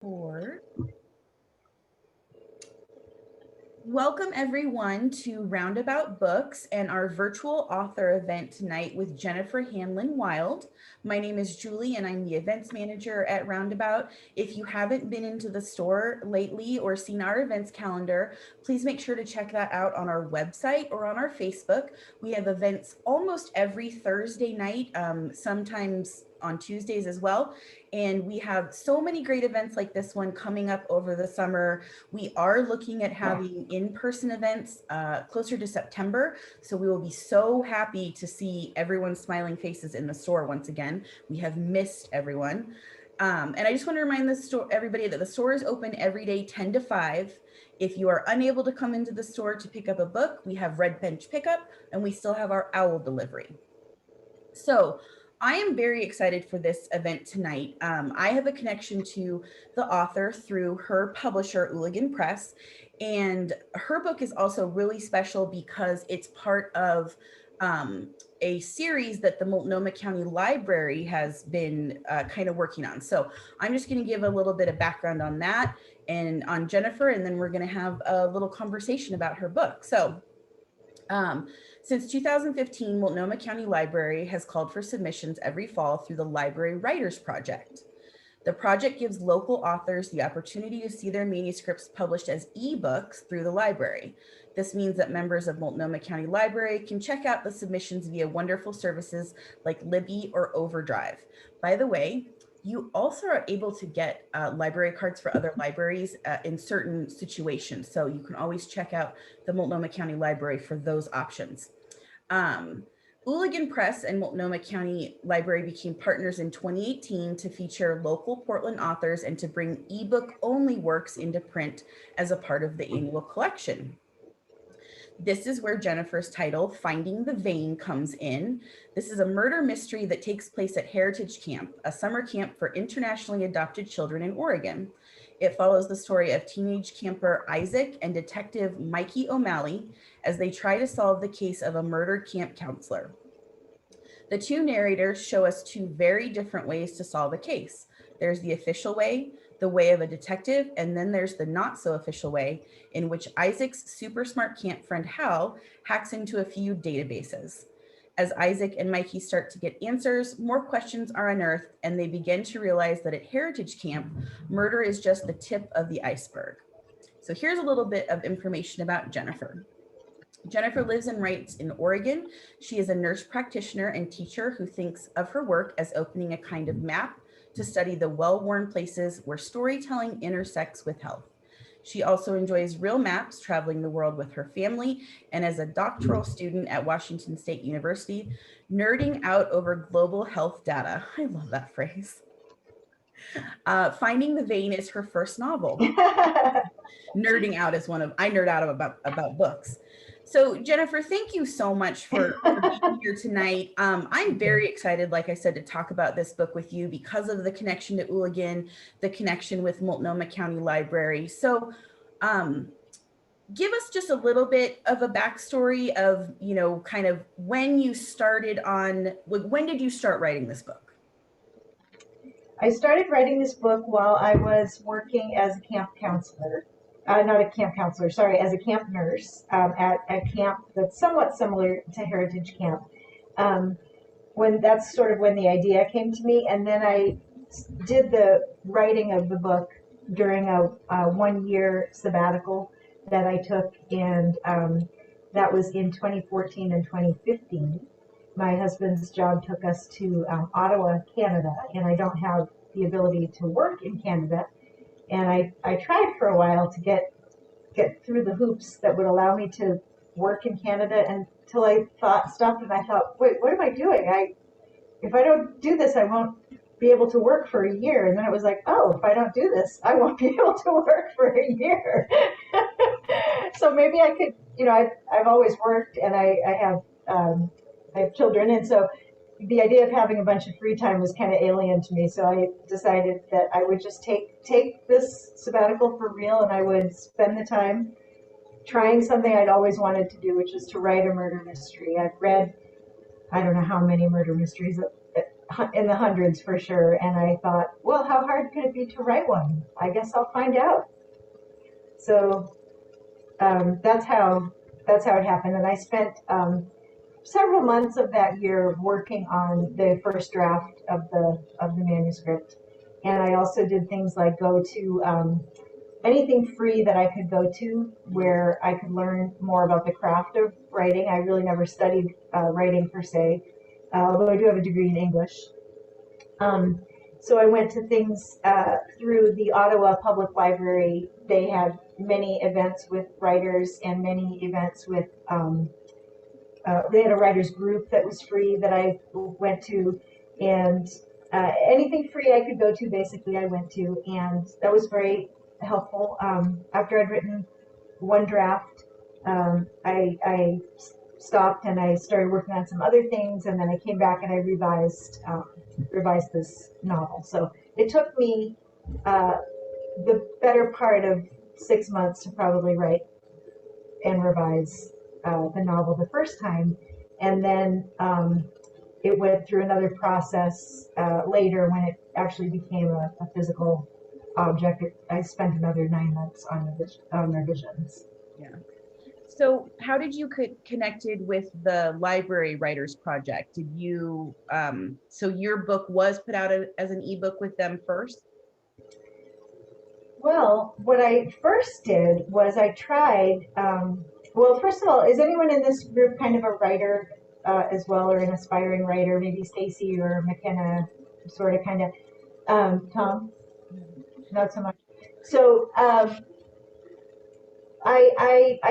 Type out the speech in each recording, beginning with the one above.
Record. Welcome everyone to Roundabout Books and our virtual author event tonight with Jennifer Hanlon Wilde. My name is Julie and I'm the events manager at Roundabout. If you haven't been into the store lately or seen our events calendar, please make sure to check that out on our website or on our Facebook. We have events almost every Thursday night, sometimes on Tuesdays as well. And we have so many great events like this one coming up over the summer. We are looking at having in-person events closer to September. So we will be so happy to see everyone's smiling faces in the store once again. We have missed everyone. And I just want to remind everybody that the store is open every day 10 to 5. If you are unable to come into the store to pick up a book, we have Red Bench Pickup and we still have our owl delivery. So I am very excited for this event tonight. I have a connection to the author through her publisher, Hooligan Press, and her book is also really special because it's part of a series that the Multnomah County Library has been kind of working on. So I'm just going to give a little bit of background on that and on Jennifer, and then we're going to have a little conversation about her book. So since 2015, Multnomah County Library has called for submissions every fall through the Library Writers Project. The project gives local authors the opportunity to see their manuscripts published as ebooks through the library. This means that members of Multnomah County Library can check out the submissions via wonderful services like Libby or Overdrive. By the way, you also are able to get library cards for other libraries in certain situations. So you can always check out the Multnomah County Library for those options. Hooligan Press and Multnomah County Library became partners in 2018 to feature local Portland authors and to bring ebook-only works into print as a part of the annual collection. This is where Jennifer's title, Finding the Vein, comes in. This is a murder mystery that takes place at Heritage Camp, a summer camp for internationally adopted children in Oregon. It follows the story of teenage camper Isaac and detective Mikie O'Malley as they try to solve the case of a murdered camp counselor. The two narrators show us two very different ways to solve a case. There's the official way, the way of a detective, and then there's the not so official way in which Isaac's super smart camp friend Hal hacks into a few databases. As Isaac and Mikie start to get answers, more questions are unearthed and they begin to realize that at Heritage Camp, murder is just the tip of the iceberg. So here's a little bit of information about Jennifer. Jennifer lives and writes in Oregon. She is a nurse practitioner and teacher who thinks of her work as opening a kind of map to study the well-worn places where storytelling intersects with health. She also enjoys real maps, traveling the world with her family, and as a doctoral student at Washington State University, nerding out over global health data. I love that phrase. Finding the Vein is her first novel. Nerding out is I nerd out about books. So Jennifer, thank you so much for being here tonight. I'm very excited, like I said, to talk about this book with you because of the connection to Hooligan, the connection with Multnomah County Library. So give us just a little bit of a backstory of, kind of when you started when did you start writing this book? I started writing this book while I was working as a camp counselor. Not a camp counselor, sorry, as a camp nurse at a camp that's somewhat similar to Heritage Camp. That's sort of when the idea came to me, and then I did the writing of the book during a 1-year sabbatical that I took, and that was in 2014 and 2015. My husband's job took us to Ottawa, Canada, and I don't have the ability to work in Canada. And I tried for a while to get through the hoops that would allow me to work in Canada until I stopped and I thought, wait, what am I doing? If I don't do this, I won't be able to work for a year. And then it was like, oh, if I don't do this, I won't be able to work for a year. So maybe I could, I've always worked and I have children. And so the idea of having a bunch of free time was kind of alien to me. So I decided that I would just take this sabbatical for real, and I would spend the time trying something I'd always wanted to do, which is to write a murder mystery. I've read, I don't know how many murder mysteries in the hundreds for sure. And I thought, well, how hard could it be to write one? I guess I'll find out. So that's how it happened. And I spent several months of that year working on the first draft of the manuscript. And I also did things like go to anything free that I could go to where I could learn more about the craft of writing. I really never studied writing per se, although I do have a degree in English. So I went to things through the Ottawa Public Library. They had many events with writers and many events with, they had a writers group that was free that I went to, and anything free I could go to, basically, I went to, and that was very helpful. After I'd written one draft, I stopped and I started working on some other things, and then I came back and I revised this novel. So it took me the better part of 6 months to probably write and revise the novel the first time, and then it went through another process later when it actually became a physical object. I spent another 9 months on revisions. Yeah. So how did you get connected with the Library Writers Project? Did you, so your book was put out as an ebook with them first? Well, what I first did was I tried, well, first of all, is anyone in this group kind of a writer as well, or an aspiring writer? Maybe Stacy or McKenna, sort of, kind of. Tom? Not so much. So I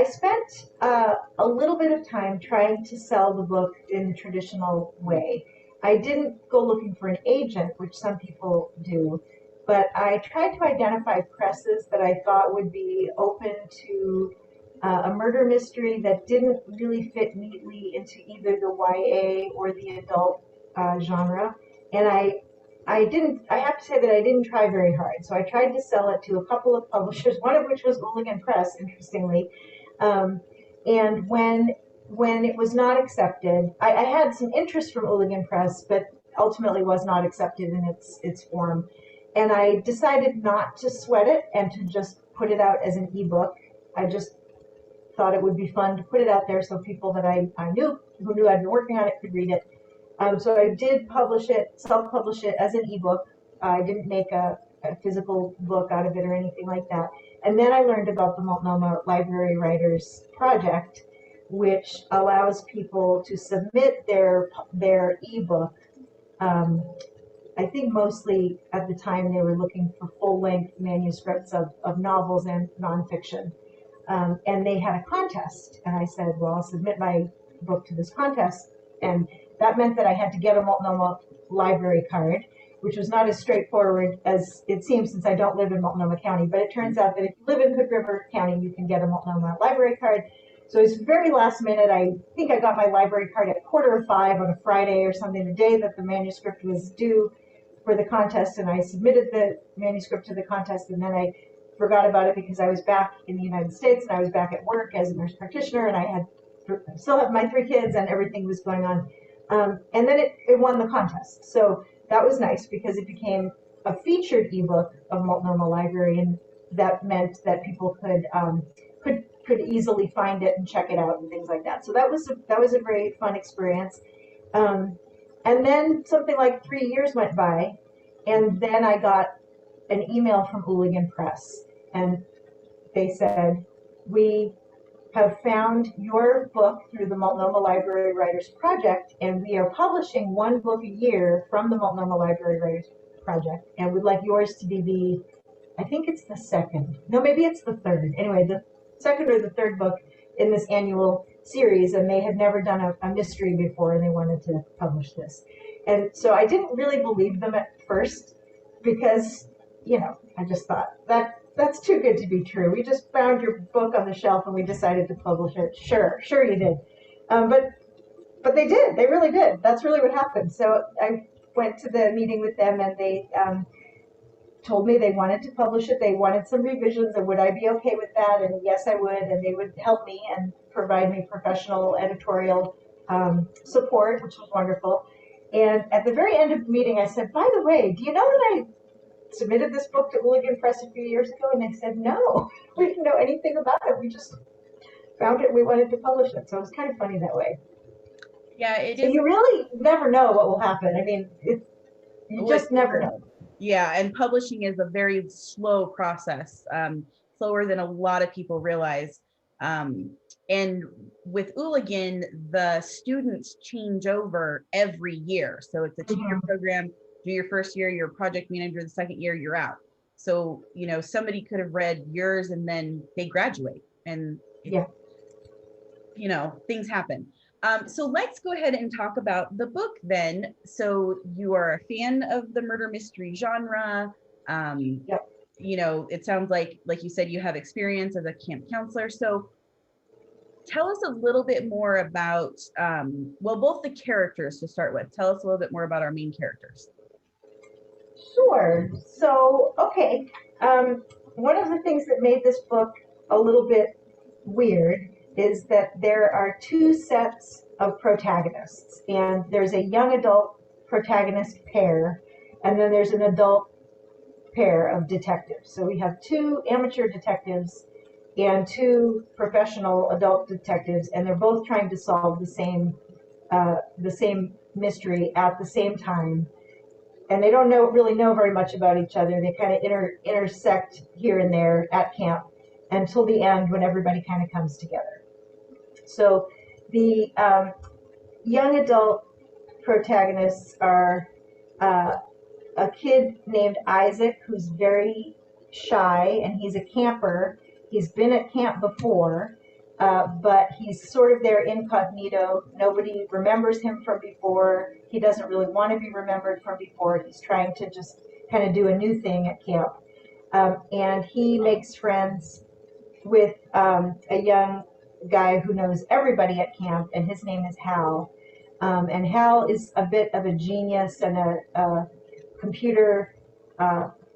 spent a little bit of time trying to sell the book in the traditional way. I didn't go looking for an agent, which some people do, but I tried to identify presses that I thought would be open to a murder mystery that didn't really fit neatly into either the YA or the adult genre. And I have to say that I didn't try very hard. So I tried to sell it to a couple of publishers, one of which was Hooligan Press, interestingly. And when it was not accepted, I had some interest from Hooligan Press, but ultimately was not accepted in its form. And I decided not to sweat it and to just put it out as an ebook. I just thought it would be fun to put it out there so people that I knew, who knew I'd been working on it, could read it. So I did self-publish it as an ebook. I didn't make a physical book out of it or anything like that. And then I learned about the Multnomah Library Writers Project, which allows people to submit their ebook. I think mostly at the time they were looking for full-length manuscripts of novels and nonfiction. And they had a contest. And I said, well, I'll submit my book to this contest. And that meant that I had to get a Multnomah library card, which was not as straightforward as it seems since I don't live in Multnomah County. But it turns out that if you live in Hood River County, you can get a Multnomah library card. So it's very last minute. I think I got my library card at 4:45 on a Friday or something, the day that the manuscript was due for the contest. And I submitted the manuscript to the contest, and then I forgot about it because I was back in the United States and I was back at work as a nurse practitioner, and I still have my 3 kids and everything was going on. And then it won the contest. So that was nice because it became a featured ebook of Multnomah Library, and that meant that people could easily find it and check it out and things like that. So that was a very fun experience. And then something like 3 years went by, and then I got an email from Hooligan Press, and they said, we have found your book through the Multnomah Library Writers Project, and we are publishing 1 book a year from the Multnomah Library Writers Project, and we'd like yours to be I think it's the second, no, maybe it's the third, anyway, the second or the third book in this annual series, and they had never done a mystery before, and they wanted to publish this. And so I didn't really believe them at first because, I just thought that's too good to be true. We just found your book on the shelf and we decided to publish it. Sure you did. But they did. They really did. That's really what happened. So I went to the meeting with them, and they told me they wanted to publish it. They wanted some revisions, and would I be okay with that? And yes, I would. And they would help me and provide me professional editorial support, which was wonderful. And at the very end of the meeting, I said, by the way, do you know that I submitted this book to Hooligan Press a few years ago? And they said, no, we didn't know anything about it. We just found it and we wanted to publish it. So it was kind of funny that way. Yeah, it So is. you really never know what will happen. I mean, you just never know. Yeah, and publishing is a very slow process, slower than a lot of people realize. And with Hooligan, the students change over every year. So it's a 2-year program. Do your first year, you're a project manager. The second year, you're out. So, you know, somebody could have read yours and then they graduate. And, Yeah. you know, things happen. So let's go ahead and talk about the book then. So you are a fan of the murder mystery genre. Yep. You know, it sounds like you said, you have experience as a camp counselor. So tell us a little bit more about, well, both the characters to start with. Tell us a little bit more about our main characters. Sure. So, okay. One of the things that made this book a little bit weird is that there are 2 sets of protagonists, and there's a young adult protagonist pair, and then there's an adult pair of detectives. So we have 2 amateur detectives and 2 professional adult detectives, and they're both trying to solve the same mystery at the same time. And they don't really know very much about each other. They kind of intersect here and there at camp until the end, when everybody kind of comes together. So the young adult protagonists are a kid named Isaac, who's very shy, and he's a camper. He's been at camp before, but he's sort of there incognito. Nobody remembers him from before. He doesn't really want to be remembered from before. He's trying to just kind of do a new thing at camp. And he makes friends with a young guy who knows everybody at camp, and his name is Hal. And Hal is a bit of a genius and a computer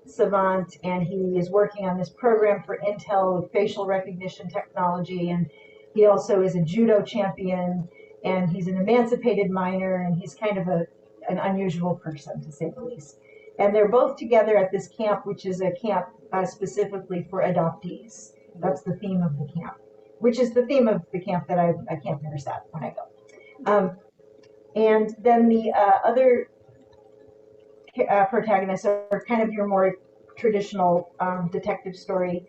savant, and he is working on this program for Intel with facial recognition technology, and he also is a judo champion, and he's an emancipated minor, and he's kind of an unusual person, to say the least. And they're both together at this camp, which is a camp specifically for adoptees. That's the theme of the camp, which is the theme of the camp that I camp nurse at when I go. And then the other protagonists are kind of your more traditional detective story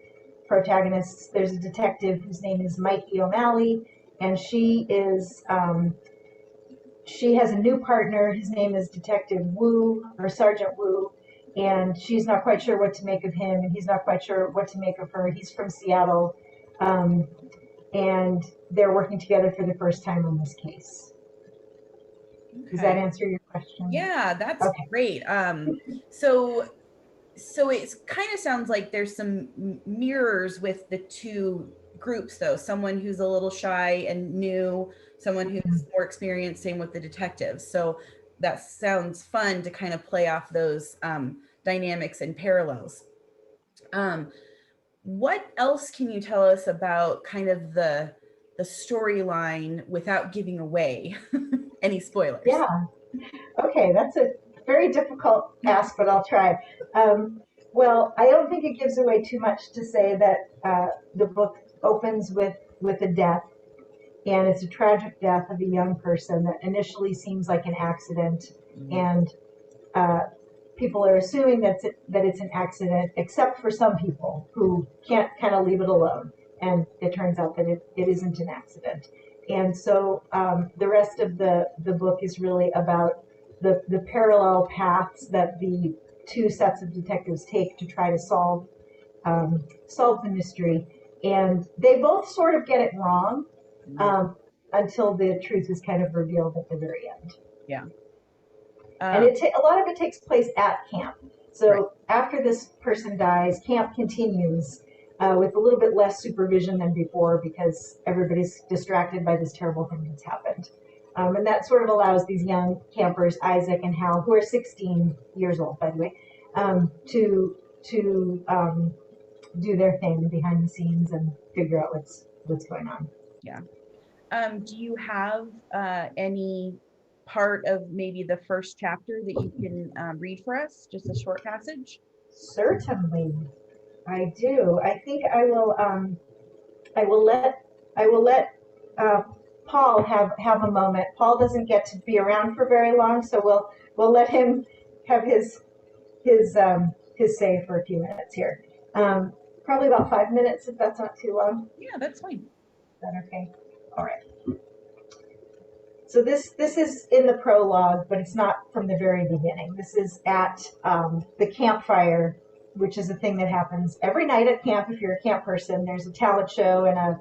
protagonists. There's a detective whose name is Mikie O'Malley, and she has a new partner. His name is Detective Wu, or Sergeant Wu, and she's not quite sure what to make of him, and he's not quite sure what to make of her. He's from Seattle, and they're working together for the first time on this case. Okay. Does that answer your question? Yeah, that's okay. Great. So it kind of sounds like there's some mirrors with the 2 groups, though. Someone who's a little shy and new, someone who's more experienced, same with the detectives. So that sounds fun to kind of play off those dynamics and parallels. What else can you tell us about kind of the storyline without giving away any spoilers? Yeah. Okay, that's a very difficult ask, but I'll try. Well, I don't think it gives away too much to say that the book opens with a death, and it's a tragic death of a young person that initially seems like an accident, and people are assuming that it's an accident, except for some people who can't kind of leave it alone, and it turns out that it isn't an accident. And so the rest of the book is really about the parallel paths that the 2 sets of detectives take to try to solve the mystery. And they both sort of get it wrong until the truth is kind of revealed at the very end. Yeah. And a lot of it takes place at camp. So after this person dies, camp continues with a little bit less supervision than before, because everybody's distracted by this terrible thing that's happened. And that sort of allows these young campers, Isaac and Hal, who are 16 years old, by the way, to do their thing behind the scenes and figure out what's going on. Yeah. Do you have any part of maybe the first chapter that you can read for us, just a short passage? Certainly, I do. I think I will let I will let uh, Paul have a moment. Paul doesn't get to be around for very long, so we'll let him have his say for a few minutes here. Probably about 5 minutes, if that's not too long. Yeah, that's fine. Is that okay? All right. So this is in the prologue, but it's not from the very beginning. This is at the campfire, which is a thing that happens every night at camp. If you're a camp person, there's a talent show and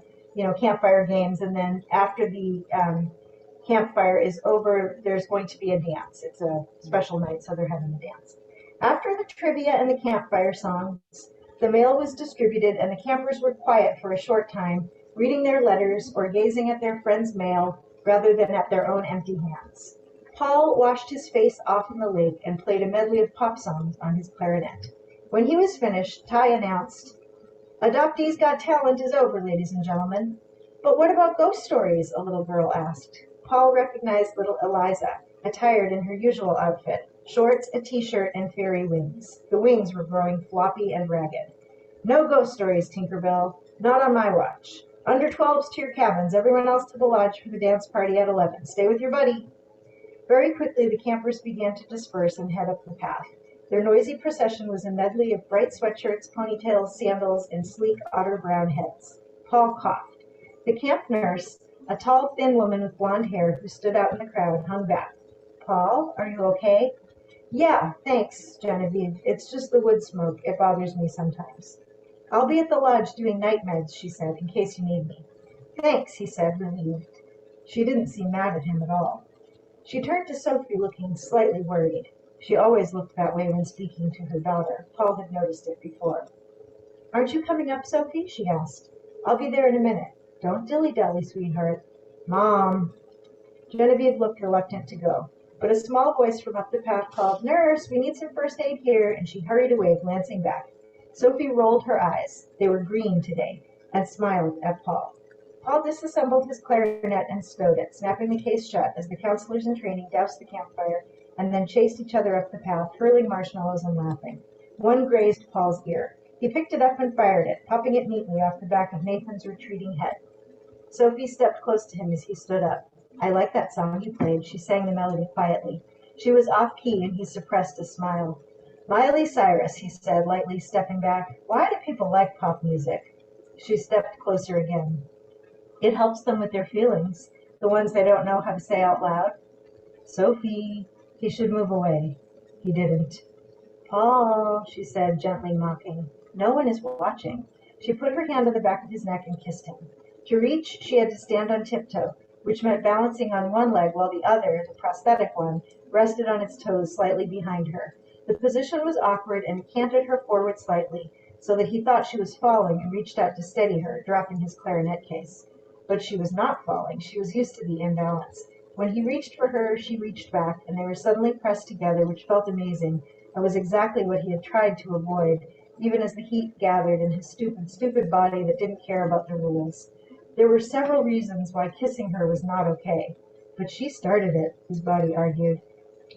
campfire games, and then after the campfire is over, there's going to be a dance. It's a special night, so they're having a dance. After the trivia and the campfire songs, the mail was distributed, and the campers were quiet for a short time, reading their letters or gazing at their friends' mail rather than at their own empty hands. Paul washed his face off in the lake and played a medley of pop songs on his clarinet. When he was finished, Ty announced, "Adoptees Got Talent is over, ladies and gentlemen." "But what about ghost stories?" a little girl asked. Paul recognized little Eliza, attired in her usual outfit, shorts, a t-shirt, and fairy wings. The wings were growing floppy and ragged. "No ghost stories, Tinkerbell. Not on my watch. Under 12s to your cabins, everyone else to the lodge for the dance party at 11. Stay with your buddy." Very quickly the campers began to disperse and head up the path. Their noisy procession was a medley of bright sweatshirts, ponytails, sandals, and sleek otter-brown heads. Paul coughed. The camp nurse, a tall, thin woman with blonde hair who stood out in the crowd, hung back. "Paul, are you okay?" "Yeah, thanks, Genevieve. It's just the wood smoke. It bothers me sometimes." "I'll be at the lodge doing night meds," she said, "in case you need me." "Thanks," he said, relieved. She didn't seem mad at him at all. She turned to Sophie, looking slightly worried. She always looked that way when speaking to her daughter. Paul had noticed it before. "Aren't you coming up, Sophie?" she asked. "I'll be there in a minute. Don't dilly-dally, sweetheart." "Mom." Genevieve looked reluctant to go, but a small voice from up the path called, "Nurse, we need some first aid here," and she hurried away, glancing back. Sophie rolled her eyes, they were green today, and smiled at Paul. Paul disassembled his clarinet and stowed it, snapping the case shut as the counselors in training doused the campfire and then chased each other up the path, hurling marshmallows and laughing. One grazed Paul's ear. He picked it up and fired it, popping it neatly off the back of Nathan's retreating head. Sophie stepped close to him as he stood up. "I like that song you played." She sang the melody quietly. She was off-key, and he suppressed a smile. "Miley Cyrus," he said, lightly stepping back. "Why do people like pop music?" She stepped closer again. "It helps them with their feelings, the ones they don't know how to say out loud." "Sophie, he should move away." He didn't. "Paul," she said, gently mocking. "No one is watching." She put her hand on the back of his neck and kissed him. To reach, she had to stand on tiptoe, which meant balancing on one leg while the other, the prosthetic one, rested on its toes slightly behind her. The position was awkward and canted her forward slightly, so that he thought she was falling and reached out to steady her, dropping his clarinet case. But she was not falling. She was used to the imbalance. When he reached for her, she reached back, and they were suddenly pressed together, which felt amazing, and was exactly what he had tried to avoid, even as the heat gathered in his stupid body that didn't care about the rules. There were several reasons why kissing her was not okay, but she started it, his body argued.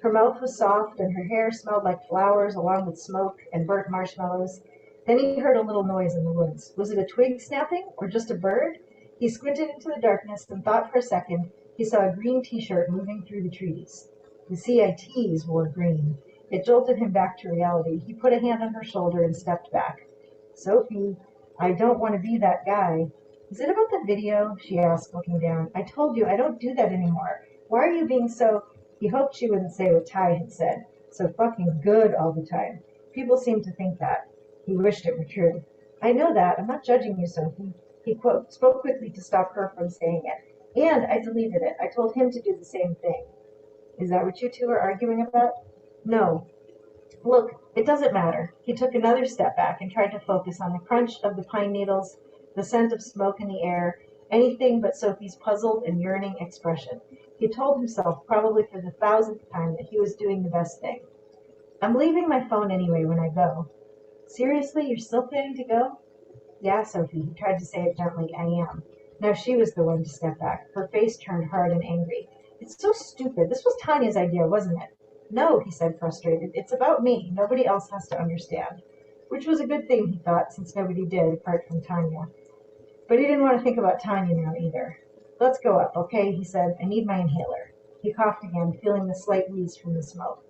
Her mouth was soft, and her hair smelled like flowers along with smoke and burnt marshmallows. Then he heard a little noise in the woods. Was it a twig snapping, or just a bird? He squinted into the darkness and thought for a second he saw a green t-shirt moving through the trees. The CITs wore green. It jolted him back to reality. He put a hand on her shoulder and stepped back. "Sophie, I don't want to be that guy." "Is it about the video?" she asked, looking down. "I told you I don't do that anymore. Why are you being so—" He hoped she wouldn't say what Ty had said. "So fucking good all the time." People seem to think that. He wished it were true. "I know that. I'm not judging you, Sophie." He spoke quickly to stop her from saying it. "And I deleted it. I told him to do the same thing." "Is that what you two are arguing about?" "No. Look, it doesn't matter." He took another step back and tried to focus on the crunch of the pine needles, the scent of smoke in the air, anything but Sophie's puzzled and yearning expression. He told himself, probably for the 1,000th time, that he was doing the best thing. "I'm leaving my phone anyway when I go." "Seriously, you're still planning to go?" "Yeah, Sophie." He tried to say it gently. "I am." Now she was the one to step back. Her face turned hard and angry. It's so stupid. This was Tanya's idea, wasn't it? No, he said, frustrated. It's about me. Nobody else has to understand. Which was a good thing, he thought, since nobody did, apart from Tanya. But he didn't want to think about Tanya now either. Let's go up, okay? He said. I need my inhaler. He coughed again, feeling the slight wheeze from the smoke.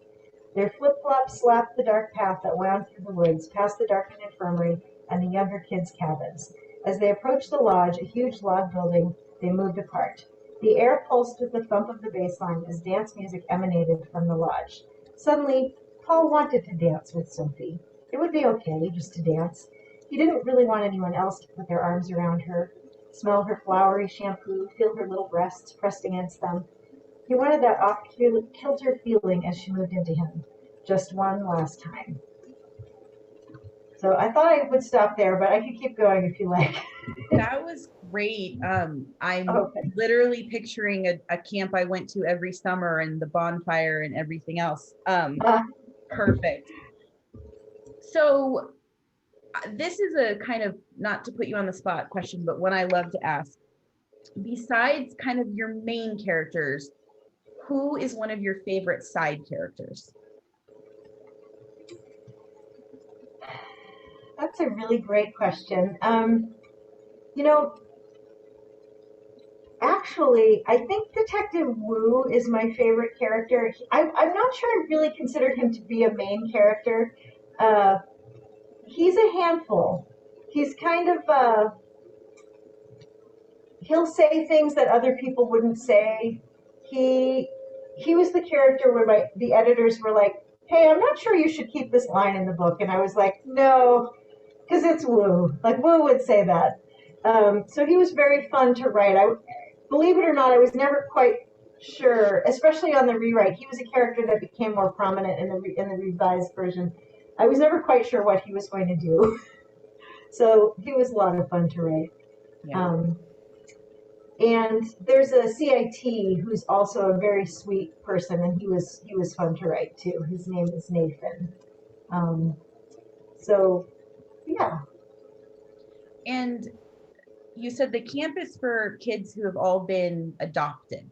Their flip-flops slapped the dark path that wound through the woods, past the darkened infirmary and the younger kids' cabins. As they approached the lodge, a huge log building, they moved apart. The air pulsed with the thump of the bass line as dance music emanated from the lodge. Suddenly, Paul wanted to dance with Sophie. It would be okay, just to dance. He didn't really want anyone else to put their arms around her, smell her flowery shampoo, feel her little breasts pressed against them. He wanted that off-kilter feeling as she moved into him. Just one last time. So I thought I would stop there, but I could keep going if you like. That was great. I'm Okay. literally picturing a camp I went to every summer and the bonfire and everything else. Perfect. So this is a kind of, not to put you on the spot question, but one I love to ask. Besides kind of your main characters, who is one of your favorite side characters? That's a really great question. You know, actually, I think Detective Wu is my favorite character. I'm not sure I really considered him to be a main character. He's a handful. He's kind of, he'll say things that other people wouldn't say. He he was the character where the editors were like, "Hey, I'm not sure you should keep this line in the book," and I was like, "No, because it's Wu. Like Wu would say that." So he was very fun to write. Believe it or not, I was never quite sure, especially on the rewrite. He was a character that became more prominent in the revised version. I was never quite sure what he was going to do. So he was a lot of fun to write. Yeah. And there's a CIT who's also a very sweet person, and he was fun to write too. His name is Nathan. So yeah. And you said the camp is for kids who have all been adopted.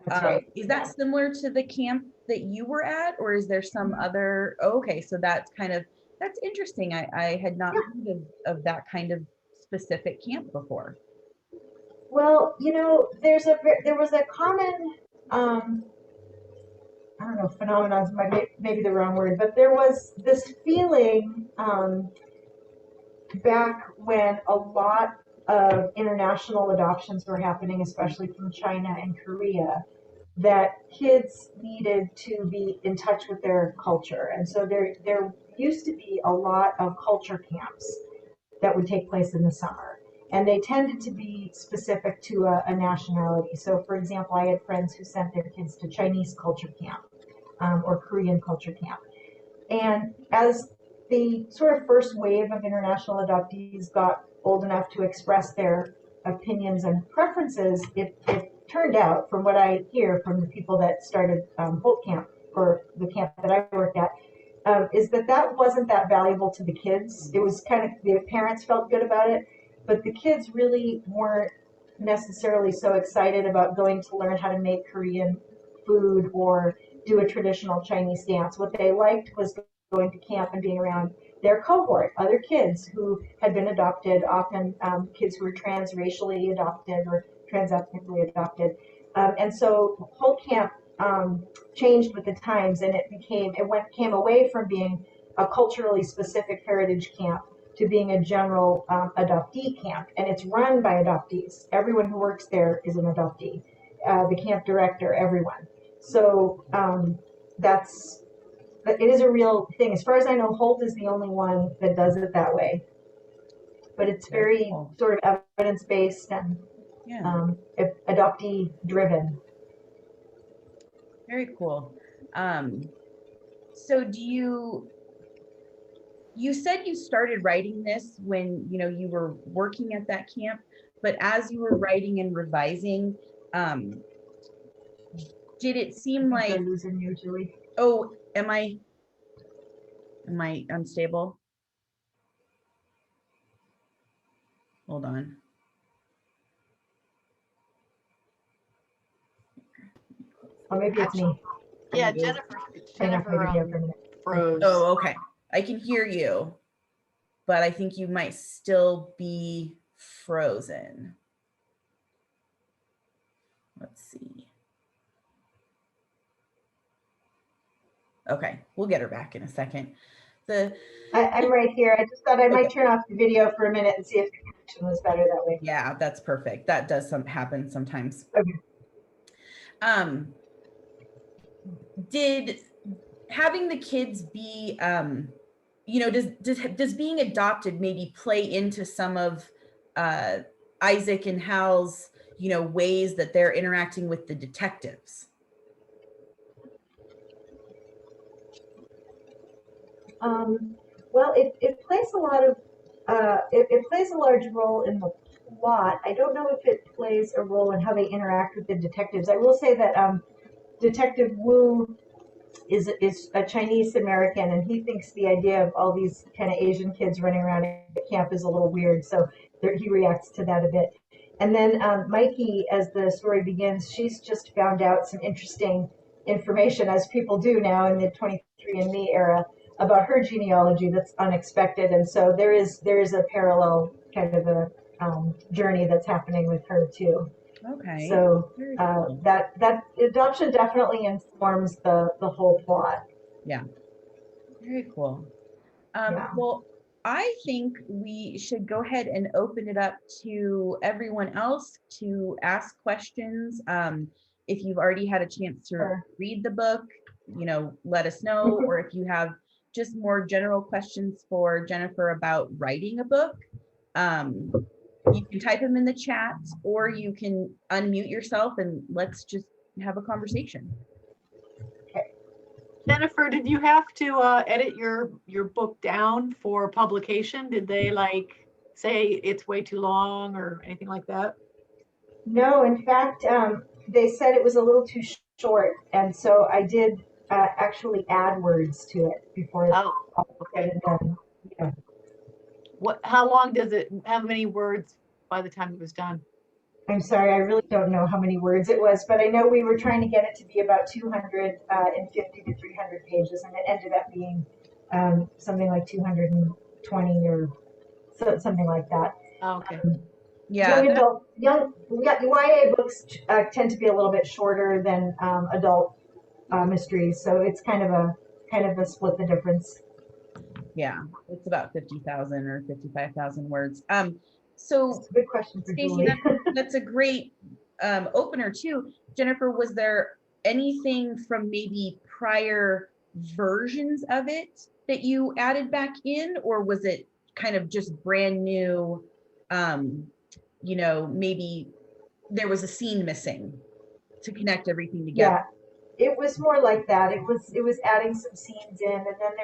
That's right. Is that similar to the camp that you were at, or is there some other? Oh, okay, so that's interesting. I had not heard of that kind of specific camp before. Well, there was a common, I don't know, phenomenon maybe the wrong word, but there was this feeling back when a lot of international adoptions were happening, especially from China and Korea, that kids needed to be in touch with their culture. And so there used to be a lot of culture camps that would take place in the summer. And they tended to be specific to a nationality. So, for example, I had friends who sent their kids to Chinese culture camp or Korean culture camp. And as the sort of first wave of international adoptees got old enough to express their opinions and preferences, it turned out, from what I hear from the people that started Holt Camp, or the camp that I worked at, is that wasn't that valuable to the kids. It was kind of, the parents felt good about it, but the kids really weren't necessarily so excited about going to learn how to make Korean food or do a traditional Chinese dance. What they liked was going to camp and being around their cohort, other kids who had been adopted, often kids who were transracially adopted or transethnically adopted. And so Holt Camp changed with the times, and it came away from being a culturally specific heritage camp to being a general adoptee camp, and it's run by adoptees. Everyone who works there is an adoptee. The camp director, everyone. So it is a real thing. As far as I know, Holt is the only one that does it that way. But it's very cool. Sort of evidence-based and adoptee driven. Very cool. So you said you started writing this when you were working at that camp, but as you were writing and revising, did it seem like I'm losing you, Julie? Oh, am I unstable? Hold on. Or maybe it's me. Yeah, Maybe. Turning off my video for a minute. froze. Oh, okay. I can hear you, but I think you might still be frozen. Let's see. Okay, we'll get her back in a second. I'm right here. I just thought I might turn off the video for a minute and see if the connection was better that way. Yeah, that's perfect. That does happen sometimes. Okay. Did having the kids be, does being adopted maybe play into some of Isaac and Hal's, ways that they're interacting with the detectives? Well, it plays a lot of it plays a large role in the plot. I don't know if it plays a role in how they interact with the detectives. I will say that Detective Wu is a Chinese American, and he thinks the idea of all these kind of Asian kids running around at camp is a little weird. So he reacts to that a bit. And then Mikie, as the story begins, she's just found out some interesting information, as people do now in the 23andMe era, about her genealogy that's unexpected. And so there is a parallel kind of a journey that's happening with her too. Okay. So Cool. that adoption definitely informs the whole plot. Yeah. Very cool. Yeah. Well, I think we should go ahead and open it up to everyone else to ask questions. If you've already had a chance to Sure. read the book, let us know. Or if you have just more general questions for Jennifer about writing a book, you can type them in the chat, or you can unmute yourself and let's just have a conversation. Jennifer, did you have to edit your book down for publication? Did they say it's way too long or anything like that? No, in fact, they said it was a little too short, and so I did actually add words to it before Oh, okay. It done. Yeah. How long does it? How many words by the time it was done? I'm sorry, I really don't know how many words it was, but I know we were trying to get it to be about 250 to 300 pages, and it ended up being something like 220 or something like that. Oh, okay. Yeah. YA books tend to be a little bit shorter than adult mysteries, so it's kind of a split the difference. Yeah, it's about 50,000 or 55,000 words. So That's a good question for Stacey, Julie. that's a great opener too. Jennifer, was there anything from maybe prior versions of it that you added back in, or was it kind of just brand new? Maybe there was a scene missing to connect everything together. Yeah, it was more like that. It was adding some scenes in, and then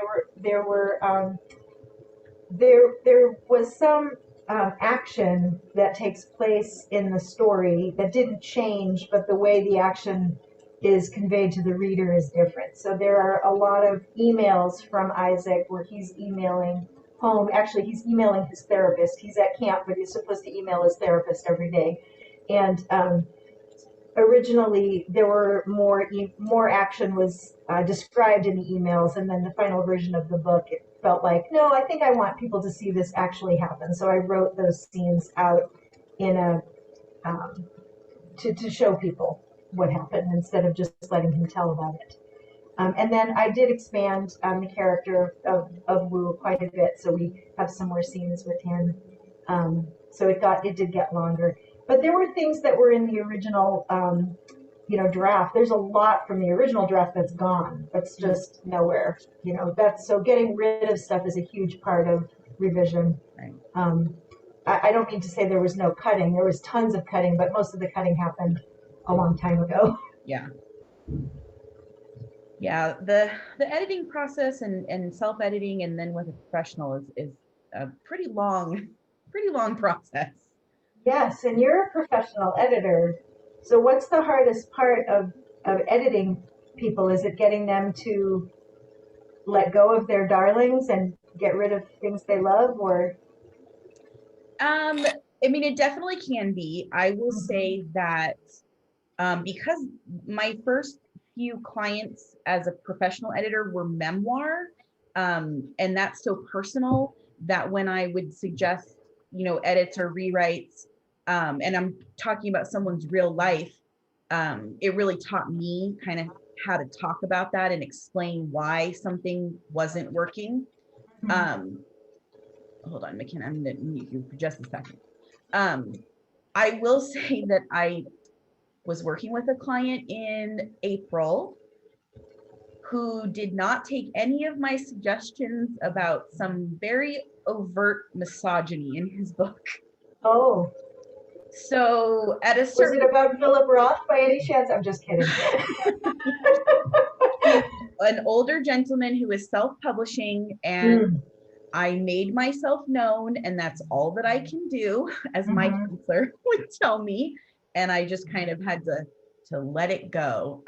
there was some action that takes place in the story that didn't change, but the way the action is conveyed to the reader is different. So there are a lot of emails from Isaac where he's emailing home. Actually, he's emailing his therapist. He's at camp, but he's supposed to email his therapist every day. And originally, there were more action was described in the emails, and then the final version of the book, it felt like, no, I think I want people to see this actually happen. So I wrote those scenes out in a to show people what happened instead of just letting him tell about it. And then I did expand the character of Wu quite a bit, so we have some more scenes with him. So it did get longer. But there were things that were in the original, draft. There's a lot from the original draft that's gone. That's just nowhere. So getting rid of stuff is a huge part of revision. Right. I don't mean to say there was no cutting. There was tons of cutting, but most of the cutting happened a long time ago. Yeah. Yeah, the editing process and self-editing and then with a professional is a pretty long process. Yes, and you're a professional editor. So what's the hardest part of editing people? Is it getting them to let go of their darlings and get rid of things they love, or? It definitely can be. I will say that because my first few clients as a professional editor were memoir. And that's so personal that when I would suggest, edits or rewrites, and I'm talking about someone's real life, it really taught me kind of how to talk about that and explain why something wasn't working. Hold on, McKenna, I'm going to mute you for just a second. I will say that I was working with a client in April who did not take any of my suggestions about some very overt misogyny in his book. Oh. So at a Was certain it about Philip Roth by any chance? I'm just kidding. He's an older gentleman who is self-publishing, and I made myself known, and that's all that I can do, as my counselor would tell me. And I just kind of had to let it go.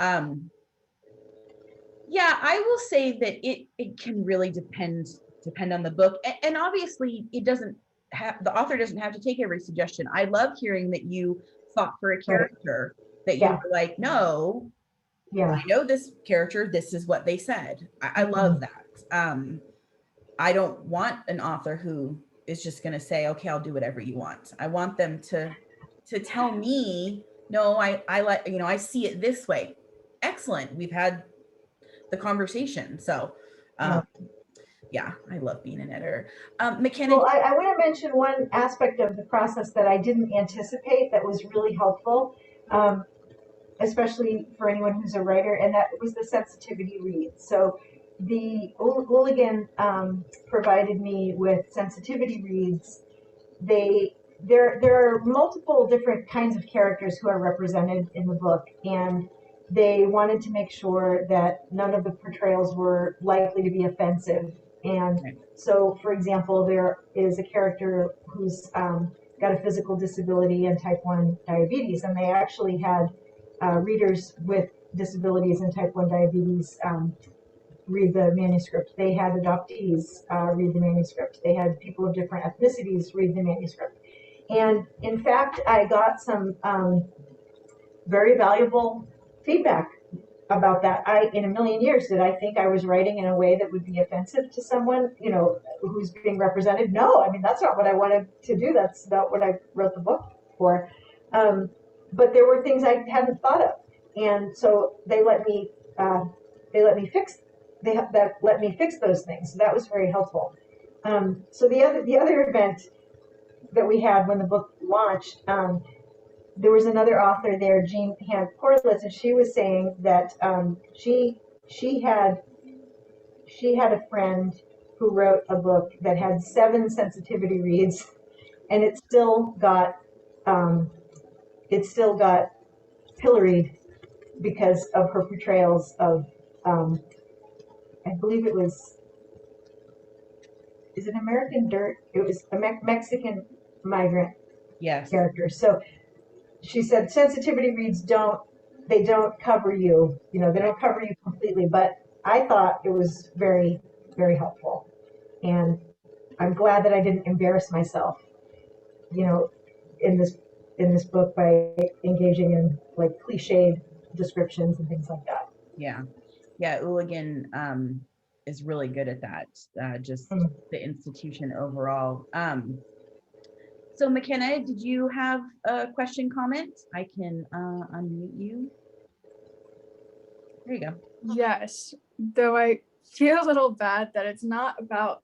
Yeah, I will say that it can really depend on the book. And obviously it doesn't have, the author doesn't have to take every suggestion. I love hearing that you fought for a character, that you were like, no, I know this character, this is what they said. I love that. I don't want an author who is just going to say, okay, I'll do whatever you want. I want them to tell me, no, I like, I see it this way. Excellent. We've had the conversation. So, yeah, I love being an editor. McKenna. Well, I want to mention one aspect of the process that I didn't anticipate that was really helpful, especially for anyone who's a writer, and that was the sensitivity read. So the Hooligan provided me with sensitivity reads. There are multiple different kinds of characters who are represented in the book, and they wanted to make sure that none of the portrayals were likely to be offensive. And so, for example, there is a character who's got a physical disability and type 1 diabetes, and they actually had readers with disabilities and type 1 diabetes read the manuscript. They had adoptees read the manuscript. They had people of different ethnicities read the manuscript. And in fact, I got some very valuable feedback about that. In a million years, did I think I was writing in a way that would be offensive to someone, who's being represented? No, I mean, that's not what I wanted to do. That's not what I wrote the book for. But there were things I hadn't thought of. And so they let me fix those things. So that was very helpful. So the other event that we had when the book launched, there was another author there, Jean Hand Corliss, and she was saying that she had a friend who wrote a book that had 7 sensitivity reads, and it still got pilloried because of her portrayals of I believe it was, is it American Dirt? It was a Mexican migrant character. So she said sensitivity reads don't cover you, they don't cover you completely, but I thought it was very, very helpful. And I'm glad that I didn't embarrass myself, in this book by engaging in like cliched descriptions and things like that. Yeah, Hooligan is really good at that, just the institution overall. So McKenna, did you have a question, comment? I can unmute you. There you go. Yes, though I feel a little bad that it's not about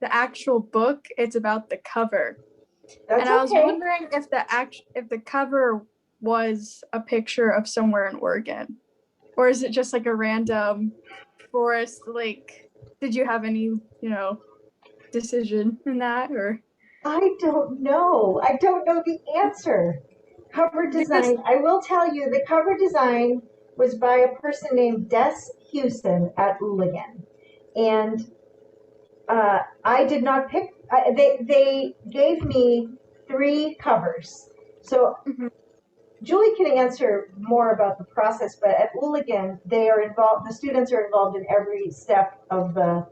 the actual book, it's about the cover. That's and I was wondering if the cover was a picture of somewhere in Oregon, or is it just like a random forest lake? Did you have any, decision in that, or? I don't know. I don't know the answer. Cover design. I will tell you, the cover design was by a person named Des Hewson at Hooligan, and I did not pick. They gave me 3 covers, so. Julie can answer more about the process, but at Hooligan, the students are involved in every step of the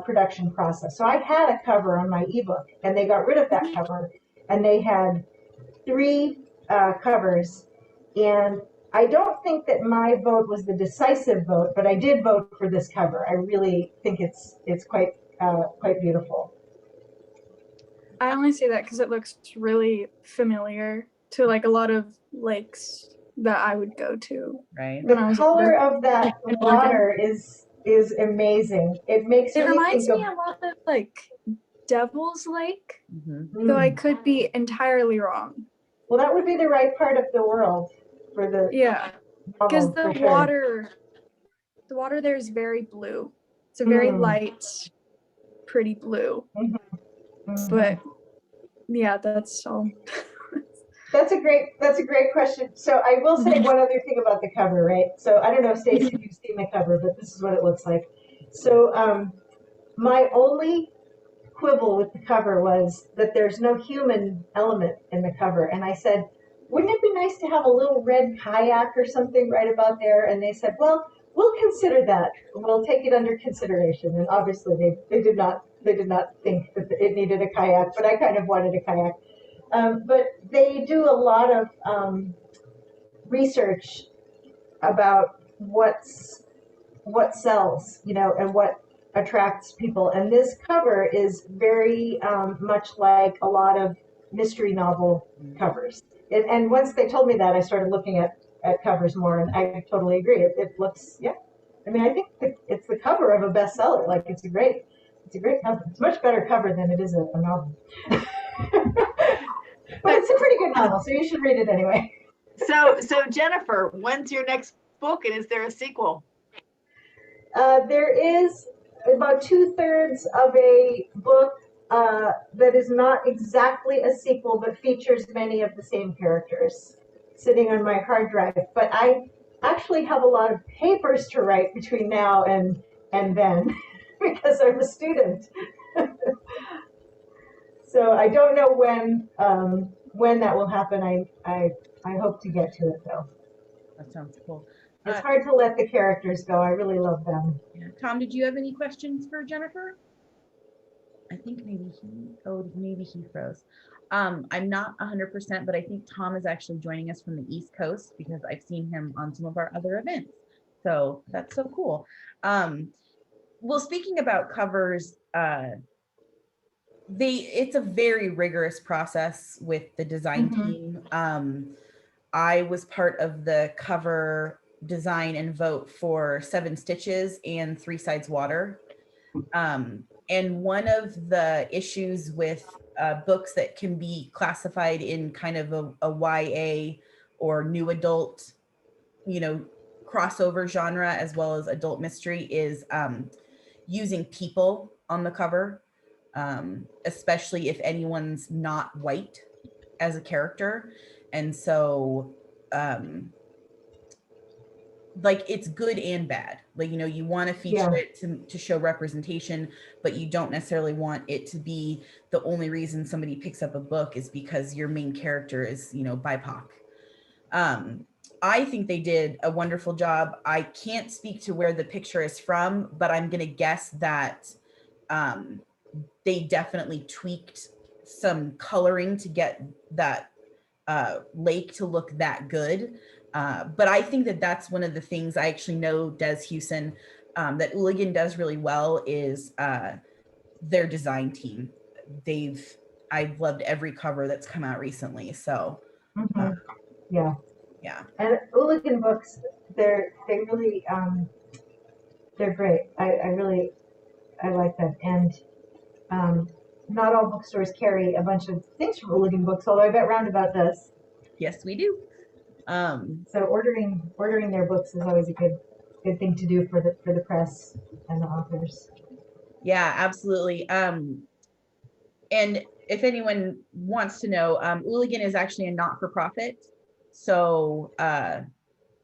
production process. So I had a cover on my ebook, and they got rid of that cover, and they had 3 covers, and I don't think that my vote was the decisive vote, but I did vote for this cover. I really think it's quite beautiful. I only say that because it looks really familiar to like a lot of lakes that I would go to. Right. The When I was color younger. of that In water is amazing. It makes It me reminds think me a lot of like Devil's Lake, Mhm. though I could be entirely wrong. well, that would be the right part of the world for the Yeah, because novel, for sure. the water there is very blue. It's a very Mm. light, pretty blue. Mhm. Mhm. But yeah, that's all. That's a great question. So I will say one other thing about the cover, right? So I don't know, Stacey, if you've seen the cover, but this is what it looks like. So my only quibble with the cover was that there's no human element in the cover. And I said, wouldn't it be nice to have a little red kayak or something right about there? And they said, well, we'll consider that. We'll take it under consideration. And obviously they did not think that it needed a kayak, but I kind of wanted a kayak. But they do a lot of research about what sells, and what attracts people. And this cover is very much like a lot of mystery novel covers. And once they told me that, I started looking at covers more, and I totally agree. It looks, yeah. I mean, I think it's the cover of a bestseller. Like it's a great cover. It's a much better cover than it is a novel. But it's a pretty good novel, so you should read it anyway. So Jennifer, when's your next book, and is there a sequel? There is about 2/3 of a book that is not exactly a sequel, but features many of the same characters sitting on my hard drive. But I actually have a lot of papers to write between now and then because I'm a student. So I don't know when that will happen. I hope to get to it though. That sounds cool. It's hard to let the characters go. I really love them. Yeah. Tom, did you have any questions for Jennifer? I think maybe he froze. I'm not 100%, but I think Tom is actually joining us from the East Coast because I've seen him on some of our other events. So that's so cool. Well, speaking about covers, it's a very rigorous process with the design team. I was part of the cover design and vote for 7 Stitches and 3 Sides Water. And one of the issues with books that can be classified in kind of a YA or new adult, crossover genre, as well as adult mystery, is using people on the cover, especially if anyone's not white as a character. And so like it's good and bad. Like, you want to feature it to show representation, but you don't necessarily want it to be the only reason somebody picks up a book is because your main character is, BIPOC. I think they did a wonderful job. I can't speak to where the picture is from, but I'm going to guess that they definitely tweaked some coloring to get that lake to look that good. But I think that that's one of the things I actually know Des Hewson that Hooligan does really well is their design team. I've loved every cover that's come out recently. So yeah. And Hooligan books, they really they're great. I like them. And not all bookstores carry a bunch of things from Hooligan books, although I bet Roundabout does. Yes, we do. So ordering their books is always a good thing to do for the press and the authors. Yeah, absolutely. And if anyone wants to know, Hooligan is actually a not-for-profit. So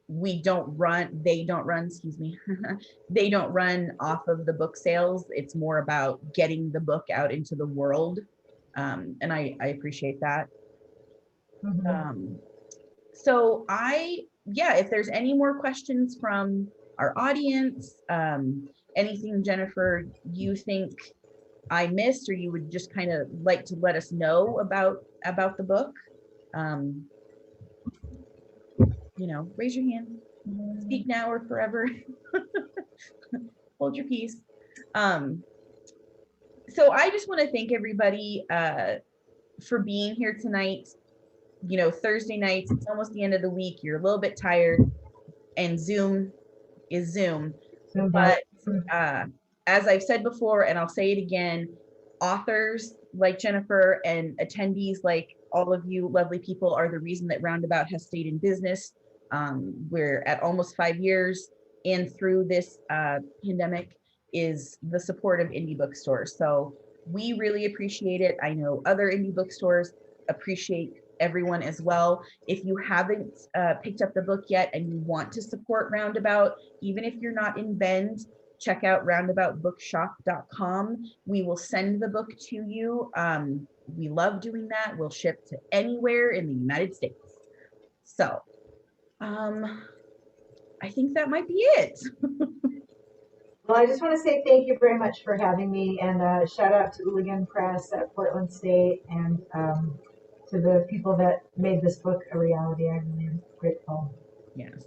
they don't run they don't run off of the book sales. It's more about getting the book out into the world. And I appreciate that. So if there's any more questions from our audience, anything, Jennifer, you think I missed, or you would just kind of like to let us know about the book? you know, raise your hand, speak now or forever. Hold your peace. So I just want to thank everybody for being here tonight. You know, Thursday nights, it's almost the end of the week. You're a little bit tired, and Zoom is Zoom. But as I've said before, and I'll say it again, authors like Jennifer and attendees like all of you lovely people are the reason that Roundabout has stayed in business. We're at almost 5 years, and through this pandemic is the support of indie bookstores. So we really appreciate it. I know other indie bookstores appreciate everyone as well. If you haven't picked up the book yet and you want to support Roundabout, even if you're not in Bend, check out roundaboutbookshop.com. We will send the book to you. We love doing that. We'll ship to anywhere in the United States. So I think that might be it. Well, I just want to say thank you very much for having me, and shout out to Ooligan Press at Portland State, and to the people that made this book a reality. I really am grateful. Yes.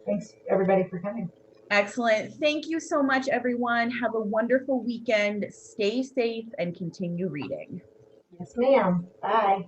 Thanks everybody for coming. Excellent. Thank you so much, everyone. Have a wonderful weekend. Stay safe and continue reading. Yes, ma'am. Bye.